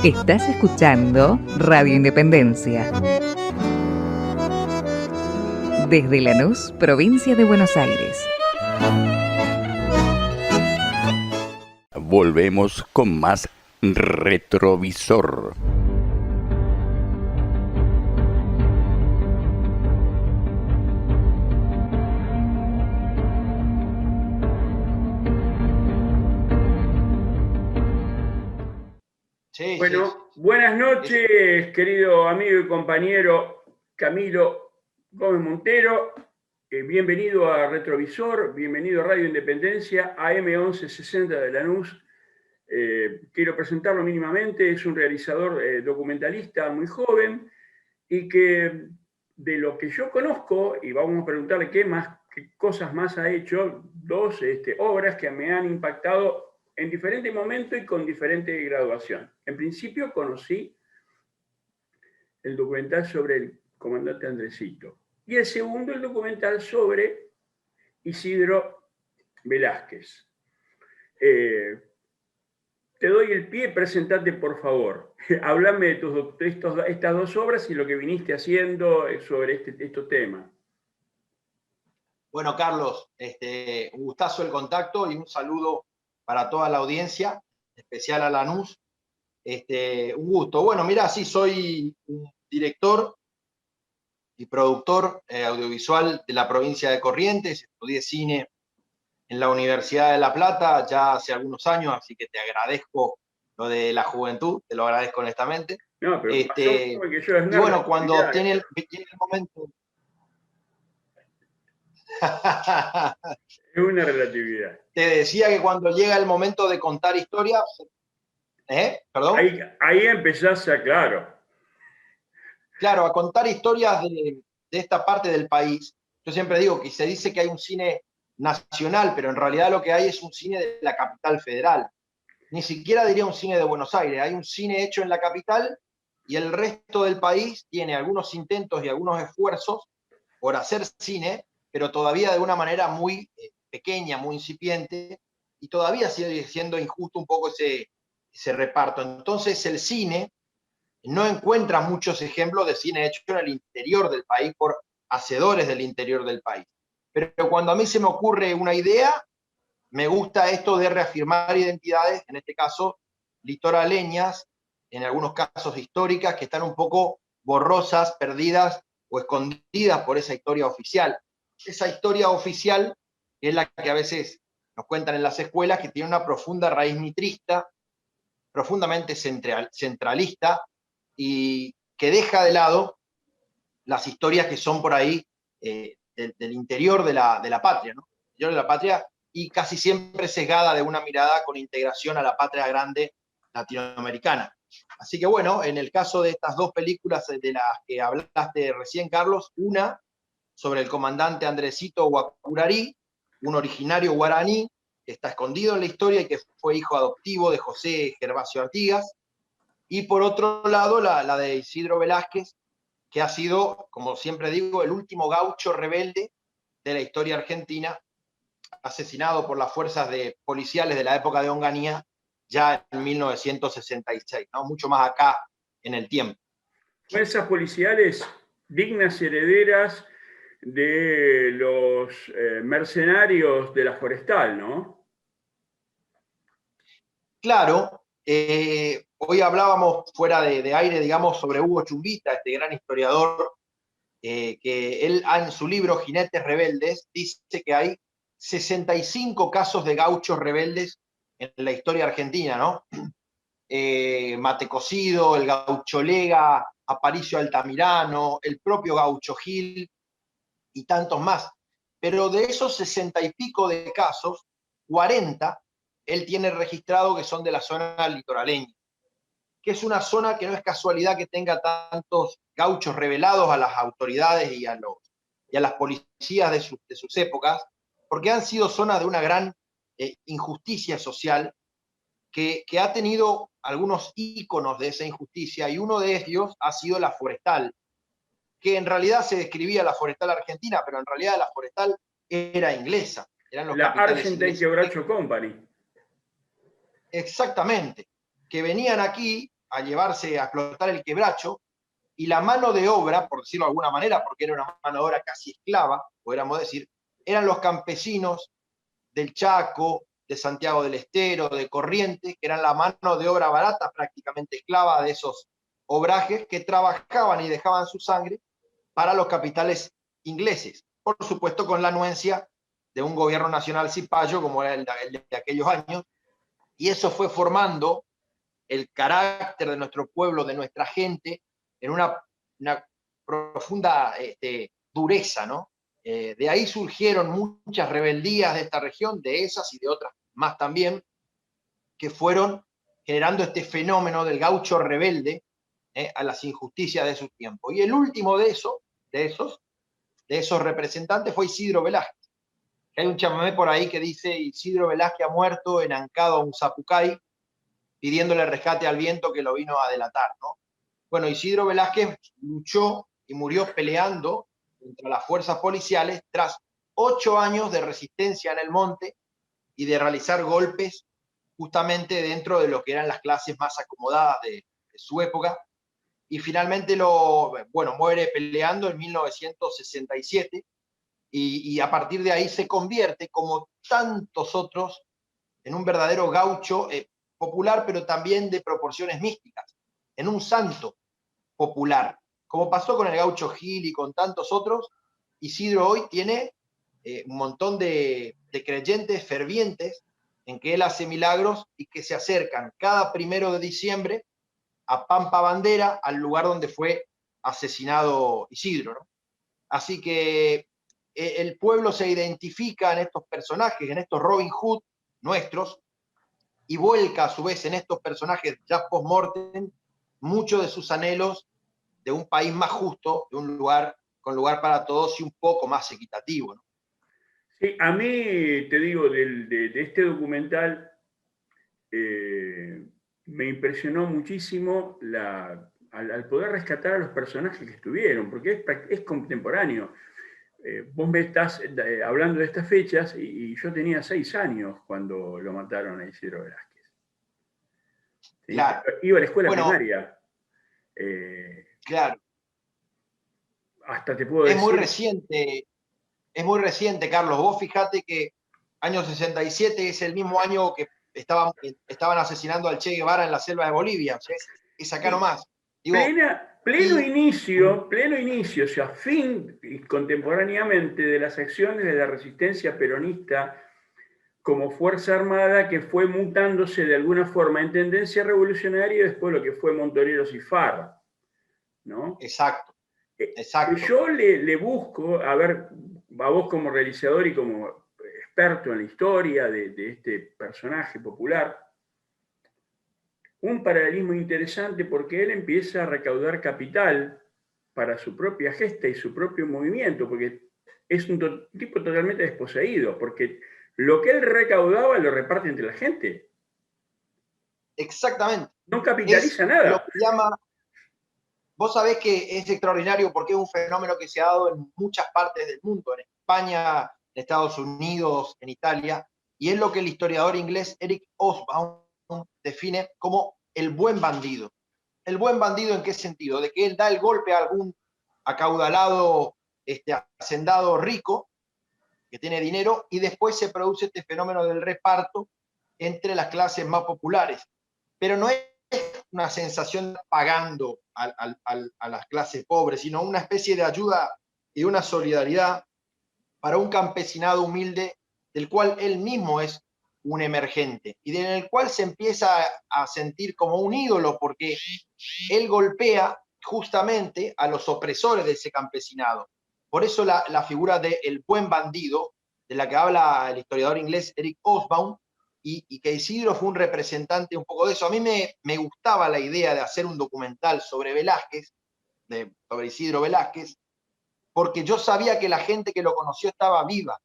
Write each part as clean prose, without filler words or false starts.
Estás escuchando Radio Independencia. Desde Lanús, provincia de Buenos Aires. Volvemos con más Retrovisor. Sí, bueno, buenas noches, querido amigo y compañero Camilo Gómez Montero. Bienvenido a Retrovisor, bienvenido a Radio Independencia, AM 1160 de Lanús. Quiero presentarlo mínimamente, es un realizador documentalista muy joven y que de lo que yo conozco, y vamos a preguntarle qué cosas más ha hecho, dos obras que me han impactado en diferentes momentos y con diferente graduación. En principio conocí el documental sobre el comandante Andresito. Y el segundo, el documental sobre Isidro Velázquez. Te doy el pie, presentate por favor. Háblame de estas dos obras y lo que viniste haciendo sobre estos temas. Bueno, Carlos, un gustazo el contacto y un saludo para toda la audiencia, especial a Lanús. Un gusto. Bueno, mira, sí, soy un director y productor audiovisual de la provincia de Corrientes. Estudié cine en la Universidad de La Plata ya hace algunos años, así que te agradezco lo de la juventud, te lo agradezco honestamente. No, pero y bueno, cuando tiene el momento... Es una relatividad. Te decía que cuando llega el momento de contar historias, ¿Perdón? Ahí empezás claro, a contar historias de esta parte del país. Yo siempre digo que se dice que hay un cine nacional, pero en realidad lo que hay es un cine de la capital federal. Ni siquiera diría un cine de Buenos Aires, hay un cine hecho en la capital y el resto del país tiene algunos intentos y algunos esfuerzos por hacer cine, pero todavía de una manera muy pequeña, muy incipiente, y todavía sigue siendo injusto un poco ese reparto. Entonces el cine no encuentra muchos ejemplos de cine hecho en el interior del país por hacedores del interior del país. Pero cuando a mí se me ocurre una idea, me gusta esto de reafirmar identidades, en este caso litoraleñas, en algunos casos históricas, que están un poco borrosas, perdidas o escondidas por esa historia oficial. Esa historia oficial es la que a veces nos cuentan en las escuelas, que tiene una profunda raíz mitrista, profundamente centralista, y que deja de lado las historias que son por ahí del interior de la patria, ¿no? El interior de la patria, y casi siempre sesgada de una mirada con integración a la patria grande latinoamericana. Así que bueno, en el caso de estas dos películas de las que hablaste recién, Carlos, una sobre el comandante Andresito Guacurarí, un originario guaraní que está escondido en la historia y que fue hijo adoptivo de José Gervasio Artigas, y por otro lado la de Isidro Velázquez, que ha sido, como siempre digo, el último gaucho rebelde de la historia argentina, asesinado por las fuerzas policiales de la época de Onganía, ya en 1966, ¿no? Mucho más acá en el tiempo. Fuerzas policiales dignas herederas de los mercenarios de la forestal, ¿no? Claro, hoy hablábamos fuera de aire, digamos, sobre Hugo Chumbita, este gran historiador, que él en su libro Jinetes Rebeldes dice que hay 65 casos de gauchos rebeldes en la historia argentina, ¿no? Mate Cocido, el gaucho Lega, Aparicio Altamirano, el propio gaucho Gil y tantos más. Pero de esos 60 y pico de casos, 40 él tiene registrado que son de la zona litoraleña, que es una zona que no es casualidad que tenga tantos gauchos rebelados a las autoridades y a las policías de sus épocas, porque han sido zonas de una gran injusticia social que ha tenido algunos íconos de esa injusticia, y uno de ellos ha sido la forestal, que en realidad se describía la forestal argentina, pero en realidad la forestal era inglesa. Eran los la capitanes Argentine ingleses. Quebracho Company. Exactamente, que venían aquí a llevarse, a explotar el quebracho, y la mano de obra, por decirlo de alguna manera, porque era una mano de obra casi esclava, podríamos decir, eran los campesinos del Chaco, de Santiago del Estero, de Corrientes, que eran la mano de obra barata, prácticamente esclava de esos obrajes, que trabajaban y dejaban su sangre para los capitales ingleses, por supuesto con la anuencia de un gobierno nacional cipayo como era el de aquellos años, y eso fue formando el carácter de nuestro pueblo, de nuestra gente, en una profunda dureza, ¿no? De ahí surgieron muchas rebeldías de esta región, de esas y de otras más también, que fueron generando este fenómeno del gaucho rebelde a las injusticias de su tiempo. Y el último de esos representantes fue Isidro Velázquez. Hay un chamamé por ahí que dice: Isidro Velázquez ha muerto enancado a un zapucay, pidiéndole rescate al viento que lo vino a delatar, ¿no? Bueno, Isidro Velázquez luchó y murió peleando contra las fuerzas policiales tras 8 años de resistencia en el monte y de realizar golpes justamente dentro de lo que eran las clases más acomodadas de su época, y finalmente muere peleando en 1967, y a partir de ahí se convierte, como tantos otros, en un verdadero gaucho popular, pero también de proporciones místicas, en un santo popular. Como pasó con el gaucho Gil y con tantos otros, Isidro hoy tiene un montón de creyentes fervientes en que él hace milagros y que se acercan cada 1 de diciembre a Pampa Bandera, al lugar donde fue asesinado Isidro, ¿no? Así que el pueblo se identifica en estos personajes, en estos Robin Hood nuestros, y vuelca a su vez en estos personajes ya post-mortem muchos de sus anhelos de un país más justo, de un lugar con lugar para todos y un poco más equitativo, ¿no? Sí, a mí, te digo, de este documental, me impresionó muchísimo al poder rescatar a los personajes que estuvieron, porque es contemporáneo. Vos me estás hablando de estas fechas y yo tenía 6 años cuando lo mataron a Isidro Velázquez. ¿Sí? Claro. Iba a la escuela Bueno, primaria. claro. Hasta te puedo Es muy decir... reciente, Carlos. Vos fijate que año 67 es el mismo año que estaban asesinando al Che Guevara en la selva de Bolivia. ¿Sí? Es acá Sí, nomás. Digo, pleno y inicio, o sea, fin contemporáneamente de las acciones de la resistencia peronista como Fuerza Armada, que fue mutándose de alguna forma en tendencia revolucionaria y después lo que fue Montoneros y FARC, ¿no? exacto, exacto. Yo le busco, a ver, a vos como realizador y como experto en la historia de este personaje popular, un paralelismo interesante porque él empieza a recaudar capital para su propia gesta y su propio movimiento, porque es un tipo totalmente desposeído, porque lo que él recaudaba lo reparte entre la gente. Exactamente. No Es capitaliza lo nada. que llama, vos sabés que es extraordinario porque es un fenómeno que se ha dado en muchas partes del mundo, en España, en Estados Unidos, en Italia, y es lo que el historiador inglés Eric Hobsbawm define como el buen bandido. ¿El buen bandido en qué sentido? De que él da el golpe a algún acaudalado, hacendado rico, que tiene dinero, y después se produce este fenómeno del reparto entre las clases más populares. Pero no es una sensación pagando a las clases pobres, sino una especie de ayuda y una solidaridad para un campesinado humilde del cual él mismo es un emergente y en el cual se empieza a sentir como un ídolo porque él golpea justamente a los opresores de ese campesinado. Por eso la figura del buen bandido, de la que habla el historiador inglés Eric Hobsbawm, y que Isidro fue un representante un poco de eso. A mí me gustaba la idea de hacer un documental sobre Velázquez, sobre Isidro Velázquez, porque yo sabía que la gente que lo conoció estaba viva.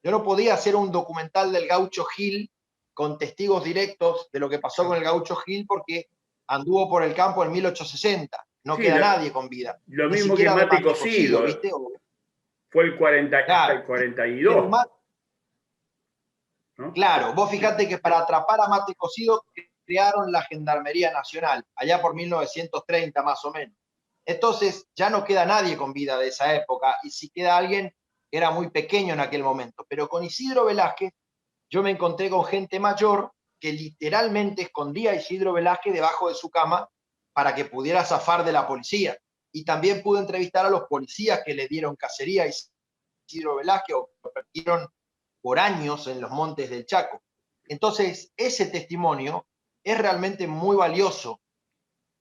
Yo no podía hacer un documental del Gaucho Gil con testigos directos de lo que pasó con el Gaucho Gil porque anduvo por el campo en 1860. No Sí, queda nadie con vida. lo Ni mismo que siquiera de Mate mate cocido, Cocido. ¿viste? Fue el 40, hasta Claro. el Pero 42. ¿No? claro, vos fijate que para atrapar a Mate Cocido crearon la Gendarmería Nacional, allá por 1930 más o menos. Entonces ya no queda nadie con vida de esa época, y si queda alguien, era muy pequeño en aquel momento. Pero con Isidro Velázquez yo me encontré con gente mayor que literalmente escondía a Isidro Velázquez debajo de su cama para que pudiera zafar de la policía. Y también pude entrevistar a los policías que le dieron cacería a Isidro Velázquez o lo perdieron por años en los montes del Chaco. Entonces, ese testimonio es realmente muy valioso.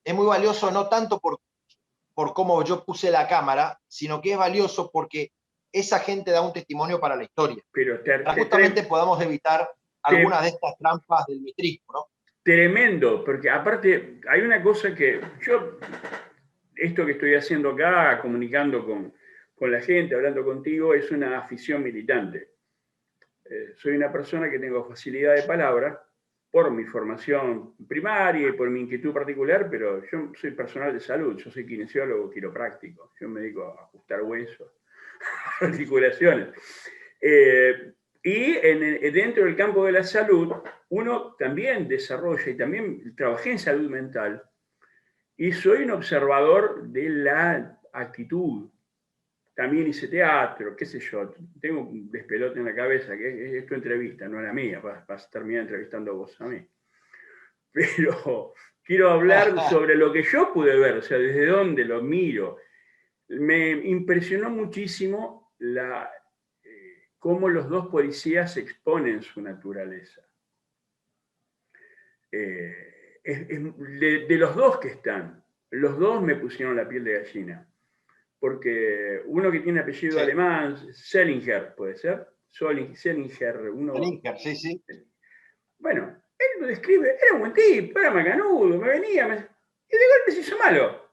Es muy valioso no tanto por cómo yo puse la cámara, sino que es valioso porque esa gente da un testimonio para la historia. Pero para justamente podamos evitar algunas de estas trampas del mitrismo, ¿no? Tremendo, porque aparte hay una cosa que yo, esto que estoy haciendo acá, comunicando con la gente, hablando contigo, es una afición militante. Soy una persona que tengo facilidad de palabra por mi formación primaria y por mi inquietud particular, pero yo soy personal de salud, yo soy kinesiólogo quiropráctico, yo me dedico a ajustar huesos, articulaciones. Y dentro del campo de la salud, uno también desarrolla, y también trabajé en salud mental, y soy un observador de la actitud. También hice teatro, qué sé yo, tengo un despelote en la cabeza, que es tu entrevista, no la mía, vas a terminar entrevistando vos a mí. Pero quiero hablar sobre lo que yo pude ver, o sea, desde dónde lo miro. Me impresionó muchísimo cómo los dos policías exponen su naturaleza. De los dos que están, los dos me pusieron la piel de gallina. Porque uno que tiene apellido alemán, Selinger, ¿puede ser? Selinger, Selinger, sí. Bueno, él lo describe, era un buen tipo, era macanudo, me venía, y de golpe se hizo malo.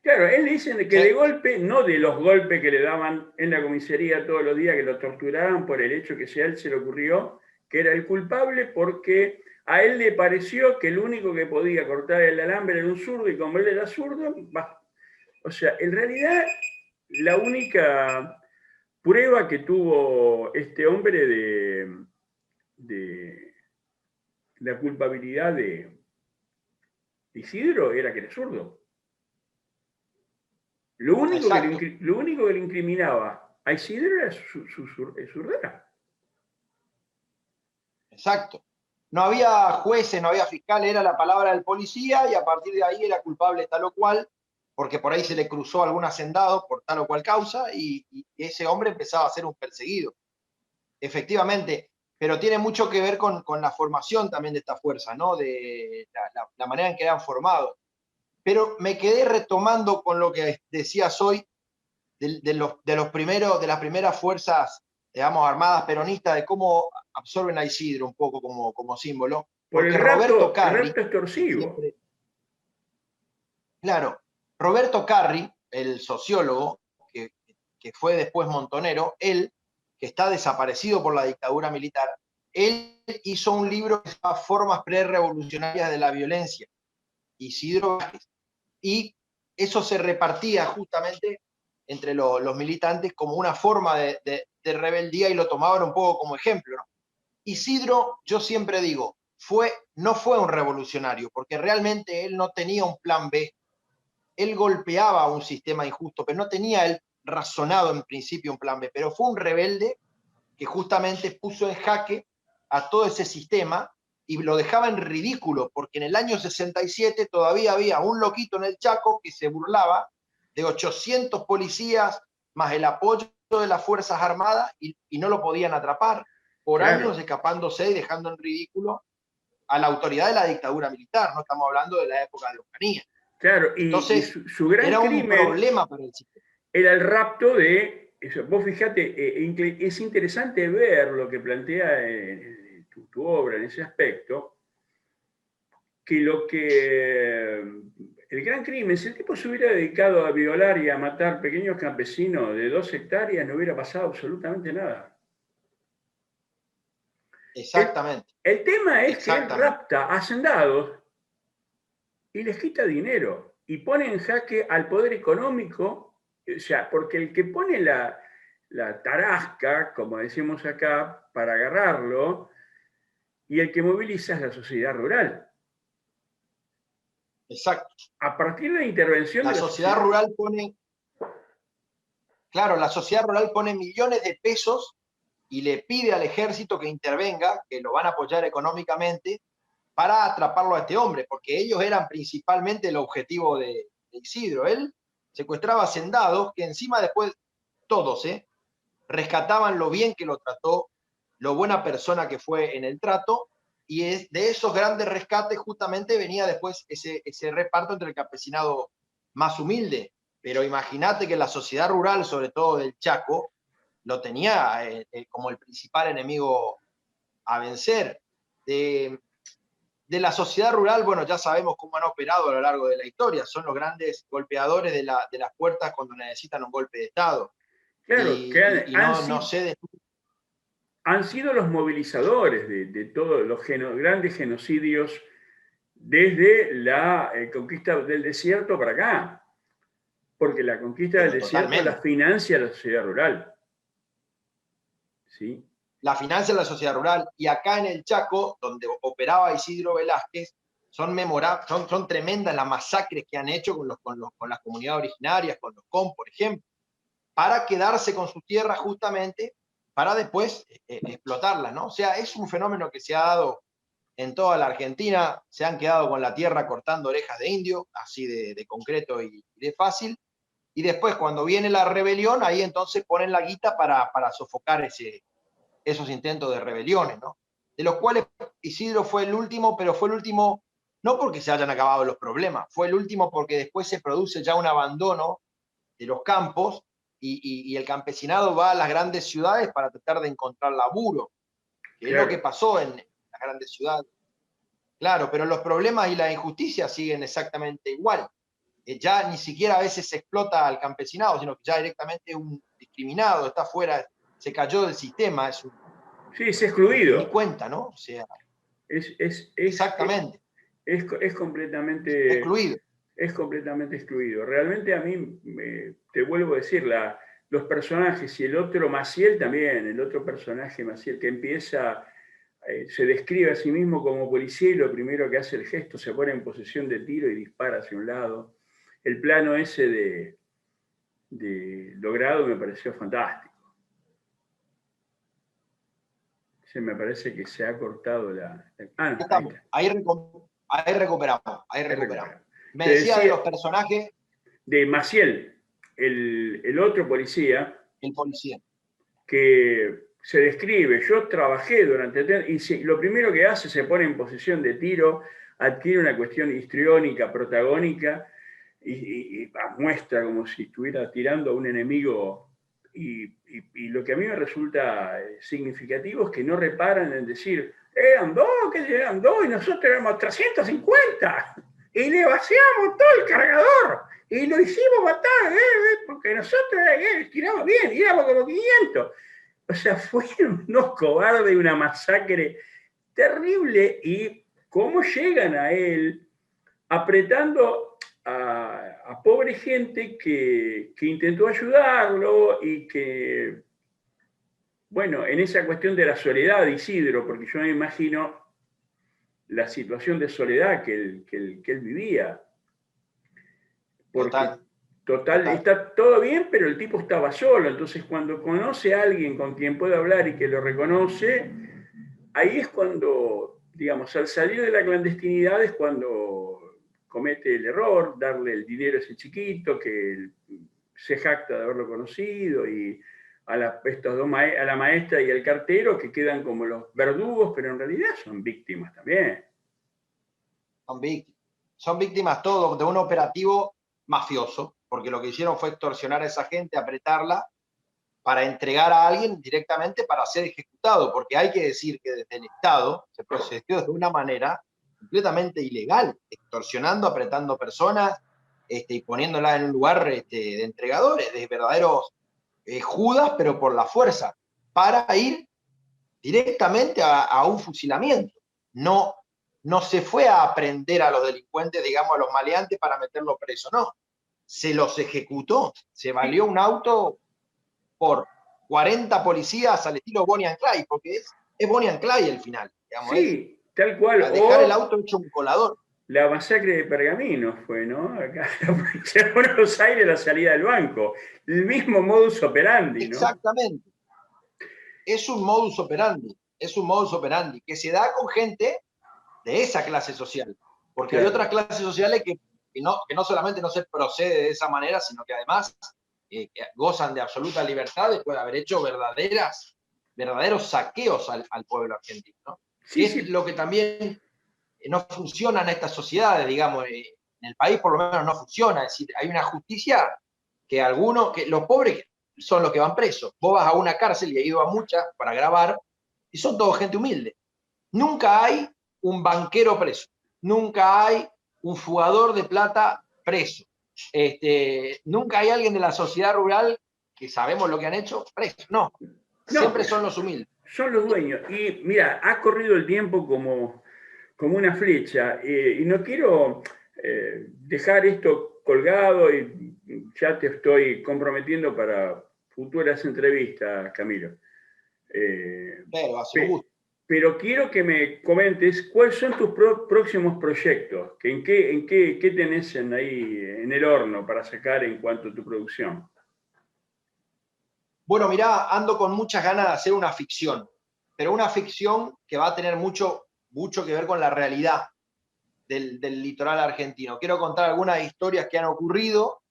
Claro, él le dicen que de golpe, no de los golpes que le daban en la comisaría todos los días, que lo torturaban por el hecho que a él se le ocurrió que era el culpable porque a él le pareció que el único que podía cortar el alambre era un zurdo y como él era zurdo, o sea, en realidad la única prueba que tuvo este hombre de la culpabilidad de Isidro era que era zurdo. Lo único que le incriminaba a Isidro era su zurdera. Exacto. No había jueces, no había fiscal, era la palabra del policía y a partir de ahí era culpable tal o cual, porque por ahí se le cruzó algún hacendado por tal o cual causa y ese hombre empezaba a ser un perseguido. Efectivamente, pero tiene mucho que ver con la formación también de esta fuerza, ¿no? De la manera en que eran formados. Pero me quedé retomando con lo que decías hoy de las primeras fuerzas, digamos, armadas peronistas, de cómo absorben a Isidro un poco como símbolo. Por porque el Roberto Carri, rapto extorsivo. Claro, Roberto Carri, el sociólogo, que fue después montonero, él, que está desaparecido por la dictadura militar, él hizo un libro que se llama Formas Prerevolucionarias de la Violencia, Isidro Vázquez, y eso se repartía justamente entre los militantes como una forma de rebeldía y lo tomaban un poco como ejemplo, ¿no? Isidro, yo siempre digo, no fue un revolucionario, porque realmente él no tenía un plan B. Él golpeaba a un sistema injusto, pero no tenía él razonado en principio un plan B, pero fue un rebelde que justamente puso en jaque a todo ese sistema y lo dejaba en ridículo, porque en el año 67 todavía había un loquito en el Chaco que se burlaba de 800 policías más el apoyo de las Fuerzas Armadas y no lo podían atrapar por años, escapándose y dejando en ridículo a la autoridad de la dictadura militar. No estamos hablando de la época de Onganía. Claro, entonces su gran era crimen un problema para el sistema. Era el rapto de... Vos fijate, es interesante ver lo que plantea tu obra en ese aspecto, que el gran crimen, si el tipo se hubiera dedicado a violar y a matar pequeños campesinos de 2 hectáreas, no hubiera pasado absolutamente nada. Exactamente. El tema es que él rapta a hacendados y les quita dinero y pone en jaque al poder económico, o sea, porque el que pone la tarasca, como decimos acá, para agarrarlo, y el que moviliza es la sociedad rural. Exacto. A partir de la intervención La de la sociedad rural pone, claro, la sociedad rural pone millones de pesos y le pide al ejército que intervenga, que lo van a apoyar económicamente, para atraparlo a este hombre, porque ellos eran principalmente el objetivo de Isidro. Él secuestraba hacendados que encima después todos rescataban lo bien que lo trató, lo buena persona que fue en el trato, y de esos grandes rescates justamente venía después ese reparto entre el campesinado más humilde. Pero imagínate que la sociedad rural, sobre todo del Chaco, lo tenía como el principal enemigo a vencer. De la sociedad rural, bueno, ya sabemos cómo han operado a lo largo de la historia. Son los grandes golpeadores de las puertas cuando necesitan un golpe de Estado. Claro, que Y no sé han sido los movilizadores de todos los grandes genocidios desde la conquista del desierto para acá. Porque la conquista del desierto la financia la sociedad rural. ¿Sí? La financia la sociedad rural. Y acá en el Chaco, donde operaba Isidro Velázquez, son tremendas las masacres que han hecho con las comunidades originarias, con los COM, por ejemplo, para quedarse con su tierra justamente para después explotarla, ¿no? O sea, es un fenómeno que se ha dado en toda la Argentina, se han quedado con la tierra cortando orejas de indio, así de concreto y de fácil, y después cuando viene la rebelión, ahí entonces ponen la guita para sofocar esos intentos de rebeliones, ¿no? De los cuales Isidro fue el último, pero fue el último no porque se hayan acabado los problemas, fue el último porque después se produce ya un abandono de los campos y el campesinado va a las grandes ciudades para tratar de encontrar laburo, que claro, es lo que pasó en las grandes ciudades. Claro, pero los problemas y la injusticia siguen exactamente igual. Ya ni siquiera a veces se explota al campesinado, sino que ya directamente es un discriminado, está fuera, se cayó del sistema, es un... Sí, es excluido. Ni cuenta, ¿no? O sea, exactamente. Es completamente excluido. Es completamente excluido. Realmente a mí, te vuelvo a decir, los personajes y el otro Maciel también, el otro personaje Maciel que empieza, se describe a sí mismo como policía y lo primero que hace el gesto, se pone en posición de tiro y dispara hacia un lado. El plano ese de logrado me pareció fantástico. Me parece que se ha cortado ahí recuperamos. Me decía de los personajes. De Maciel, el otro policía. El policía. Que se describe, yo trabajé durante... Y lo primero que hace, se pone en posición de tiro, adquiere una cuestión histriónica, protagónica, y muestra como si estuviera tirando a un enemigo. Y lo que a mí me resulta significativo es que no reparan en decir, eran dos, y nosotros éramos 350, y le vaciamos todo el cargador, y lo hicimos matar, porque nosotros tiramos bien, y éramos como 500. O sea, fueron unos cobardes, una masacre terrible, y cómo llegan a él apretando a pobre gente que intentó ayudarlo y que, bueno, en esa cuestión de la soledad de Isidro, porque yo me imagino la situación de soledad que él vivía. Porque total, está todo bien, pero el tipo estaba solo. Entonces, cuando conoce a alguien con quien puede hablar y que lo reconoce, ahí es cuando, digamos, al salir de la clandestinidad es cuando comete el error, darle el dinero a ese chiquito que se jacta de haberlo conocido, y a la maestra y al cartero, que quedan como los verdugos, pero en realidad son víctimas también. Son víctimas todos de un operativo mafioso, porque lo que hicieron fue extorsionar a esa gente, apretarla, para entregar a alguien directamente para ser ejecutado, porque hay que decir que desde el Estado se procedió de una manera completamente ilegal, extorsionando, apretando personas y poniéndolas en un lugar de entregadores, de verdaderos judas, pero por la fuerza, para ir directamente a un fusilamiento. No se fue a aprender a los delincuentes, digamos, a los maleantes para meterlos presos, no. Se los ejecutó, se valió un auto por 40 policías al estilo Bonnie and Clyde, porque es Bonnie and Clyde el final. digamos, Sí, tal cual. a dejar el O auto hecho un colador. la masacre de Pergamino fue, ¿no? Acá en la provincia de Buenos Aires, la salida del banco. El mismo modus operandi, ¿no? Exactamente. Es un modus operandi que se da con gente de esa clase social. Porque hay Claro. otras clases sociales que no solamente no se procede de esa manera, sino que además que gozan de absoluta libertad después de haber hecho verdaderos saqueos al pueblo argentino, ¿no? Sí, Que es sí, lo que también no funciona en estas sociedades, digamos, en el país por lo menos no funciona. Es decir, hay una justicia que los pobres son los que van presos. Vos vas a una cárcel, y he ido a muchas para grabar, y son todo gente humilde. Nunca hay un banquero preso, nunca hay un fugador de plata preso. Nunca hay alguien de la sociedad rural que sabemos lo que han hecho preso. No, no, siempre son los humildes. son los dueños. Y mira, ha corrido el tiempo como una flecha. Y no quiero dejar esto colgado y ya te estoy comprometiendo para futuras entrevistas, Camilo. Pero ha sido un gusto. Pero quiero que me comentes cuáles son tus próximos proyectos, qué tenés ahí en el horno para sacar en cuanto a tu producción. Bueno, mirá, ando con muchas ganas de hacer una ficción, pero una ficción que va a tener mucho que ver con la realidad del litoral argentino. Quiero contar algunas historias que han ocurrido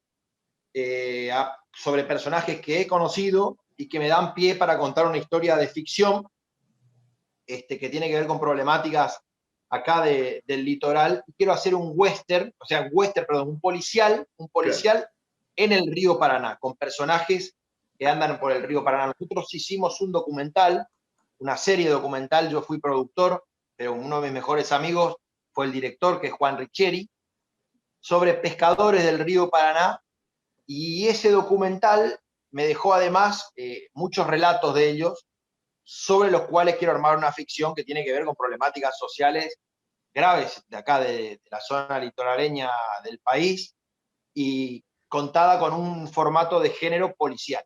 sobre personajes que he conocido y que me dan pie para contar una historia de ficción que tiene que ver con problemáticas acá del litoral. Quiero hacer un western, un policial Claro. en el río Paraná, con personajes que andan por el río Paraná. Nosotros hicimos un documental, una serie documental, yo fui productor, pero uno de mis mejores amigos fue el director, que es Juan Richeri, sobre pescadores del río Paraná, y ese documental me dejó además muchos relatos de ellos, sobre los cuales quiero armar una ficción que tiene que ver con problemáticas sociales graves de acá, de la zona litoraleña del país, y contada con un formato de género policial.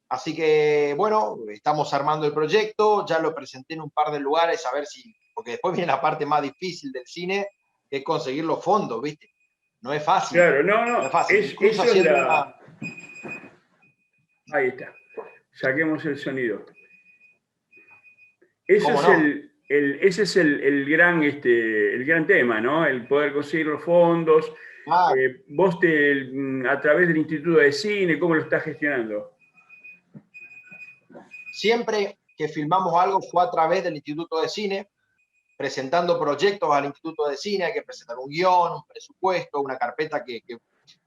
Así que, bueno, estamos armando el proyecto, ya lo presenté en un par de lugares, a ver si, porque después viene la parte más difícil del cine, que es conseguir los fondos, ¿viste? No es fácil, Claro, no, no es no, fácil. Incluso eso es haciendo una... la... Ahí está, saquemos el sonido. Eso ¿Cómo es no? ese es el gran tema, ¿no? El poder conseguir los fondos. Ah, Vos a través del Instituto de Cine, ¿cómo lo estás gestionando? siempre que filmamos algo fue a través del Instituto de Cine, presentando proyectos al Instituto de Cine. Hay que presentar un guión, un presupuesto, una carpeta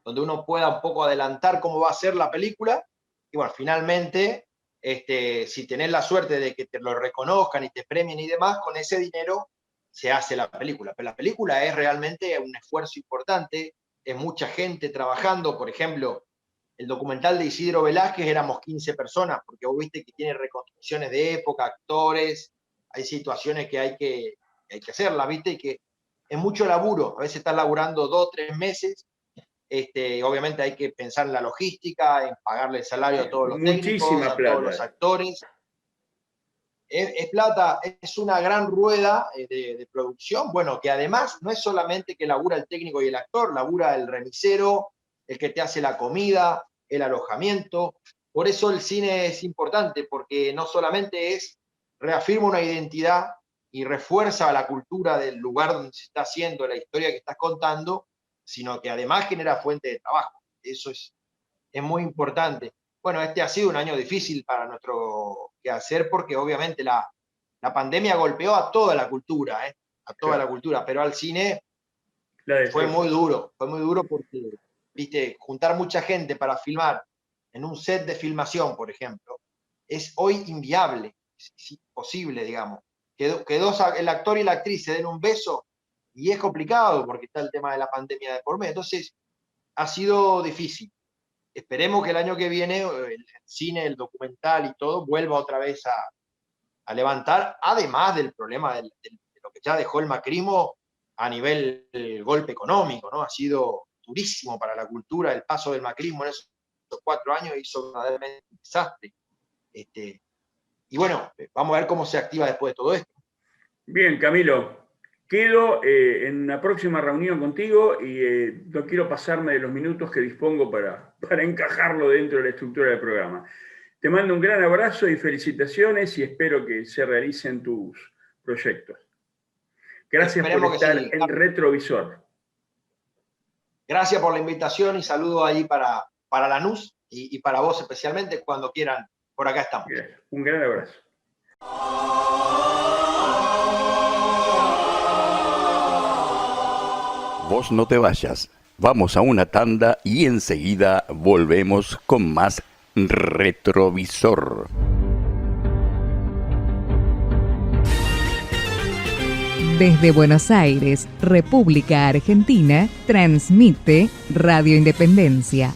donde uno pueda un poco adelantar cómo va a ser la película. Y bueno, finalmente, si tenés la suerte de que te lo reconozcan y te premien y demás, con ese dinero se hace la película. Pero la película es realmente un esfuerzo importante, es mucha gente trabajando. Por ejemplo, el documental de Isidro Velázquez éramos 15 personas, porque vos viste que tiene reconstrucciones de época, actores, hay situaciones que hay que hacerlas, viste, y que es mucho laburo. A veces estás laburando 2 o 3 meses. Obviamente hay que pensar en la logística, en pagarle el salario a todos los técnicos, Muchísima a todos los plata. actores. Es plata, es una gran rueda de producción, bueno, que además no es solamente que labura el técnico y el actor, labura el remisero, el que te hace la comida, el alojamiento. Por eso el cine es importante, porque no solamente reafirma una identidad y refuerza la cultura del lugar donde se está haciendo, la historia que estás contando, sino que además genera fuente de trabajo. Eso es muy importante. Bueno, este ha sido un año difícil para nuestro quehacer, porque obviamente la pandemia golpeó a toda la cultura, a toda la Claro, cultura, pero al cine la destrozó. fue muy duro porque, viste, juntar mucha gente para filmar en un set de filmación, por ejemplo, es hoy inviable, es imposible, digamos. El actor y la actriz se den un beso, y es complicado porque está el tema de la pandemia de por medio. Entonces, ha sido difícil. Esperemos que el año que viene el cine, el documental y todo vuelva otra vez a levantar, además del problema de lo que ya dejó el macrismo a nivel del golpe económico, ¿no? Ha sido durísimo para la cultura el paso del macrismo en esos 4 años, hizo verdaderamente un desastre. Y bueno, vamos a ver cómo se activa después de todo esto. Bien, Camilo. Quedo en una próxima reunión contigo y no quiero pasarme de los minutos que dispongo para encajarlo dentro de la estructura del programa. Te mando un gran abrazo y felicitaciones y espero que se realicen tus proyectos. Gracias por estar en Retrovisor. Gracias por la invitación y saludo ahí para Lanús y para vos especialmente. Cuando quieran, por acá estamos. Gracias. Un gran abrazo. Vos no te vayas, vamos a una tanda y enseguida volvemos con más Retrovisor. Desde Buenos Aires, República Argentina, transmite Radio Independencia